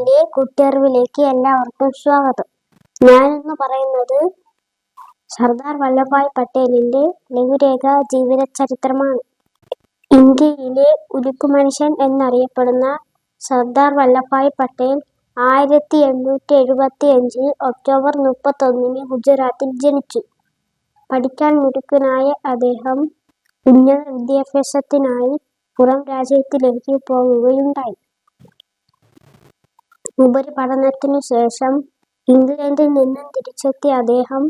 ചാനലിലെ കുട്ടിയറിവിലേക്ക് എല്ലാവർക്കും സ്വാഗതം. ഞാനിന്ന് പറയുന്നത് സർദാർ വല്ലഭായ് പട്ടേലിന്റെ ലഘുരേഖ ജീവിത ചരിത്രമാണ്. ഇന്ത്യയിലെ ഉരുക്കുമനുഷ്യൻ എന്നറിയപ്പെടുന്ന സർദാർ വല്ലഭായ് പട്ടേൽ 1875 ഒക്ടോബർ 31 ഗുജറാത്തിൽ ജനിച്ചു. പഠിക്കാൻ മിടുക്കനായ അദ്ദേഹം ഉന്നത വിദ്യാഭ്യാസത്തിനായി പുറം രാജ്യത്തിലേക്ക് പോകുകയുണ്ടായി. ഉപരിപഠനത്തിനു ശേഷം ഇംഗ്ലണ്ടിൽ നിന്നും തിരിച്ചെത്തിയ അദ്ദേഹം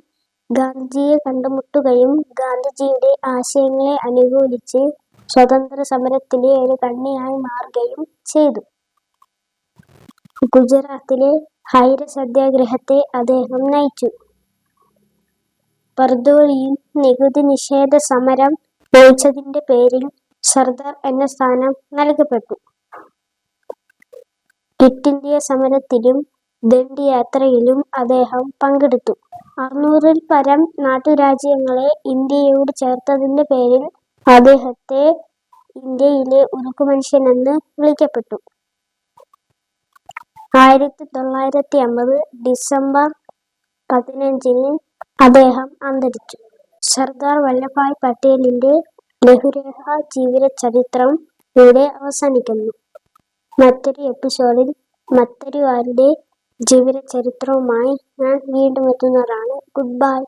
ഗാന്ധിജിയെ കണ്ടുമുട്ടുകയും ഗാന്ധിജിയുടെ ആശയങ്ങളെ അനുകൂലിച്ച് സ്വതന്ത്ര സമരത്തിലെ ഒരു കണ്ണിയായി മാറുകയും ചെയ്തു. ഗുജറാത്തിലെ ഹൈര സത്യാഗ്രഹത്തെ അദ്ദേഹം നയിച്ചു. ബർദോളിയിൽ നികുതി നിഷേധ സമരം നയിച്ചതിന്റെ പേരിൽ സർദാർ എന്ന സ്ഥാനം നൽകപ്പെട്ടു. ക്വിറ്റ് ഇന്ത്യ സമരത്തിലും ദണ്ഡിയാത്രയിലും അദ്ദേഹം പങ്കെടുത്തു. 600-ൽ പരം നാട്ടുരാജ്യങ്ങളെ ഇന്ത്യയോട് ചേർത്തതിന്റെ പേരിൽ അദ്ദേഹത്തെ ഇന്ത്യയിലെ ഉരുക്കുമനുഷ്യനെന്ന് വിളിക്കപ്പെട്ടു. 1950 ഡിസംബർ 15 അദ്ദേഹം അന്തരിച്ചു. സർദാർ വല്ലഭായ് പട്ടേലിന്റെ ലഘുരേഖ ജീവിത ചരിത്രം ഇവിടെ അവസാനിക്കുന്നു. മറ്റൊരു എപ്പിസോഡിൽ മറ്റൊരു ആരുടെ ജീവിത ചരിത്രവുമായി ഞാൻ വീണ്ടും എത്തുന്നതാണ്. Good bye.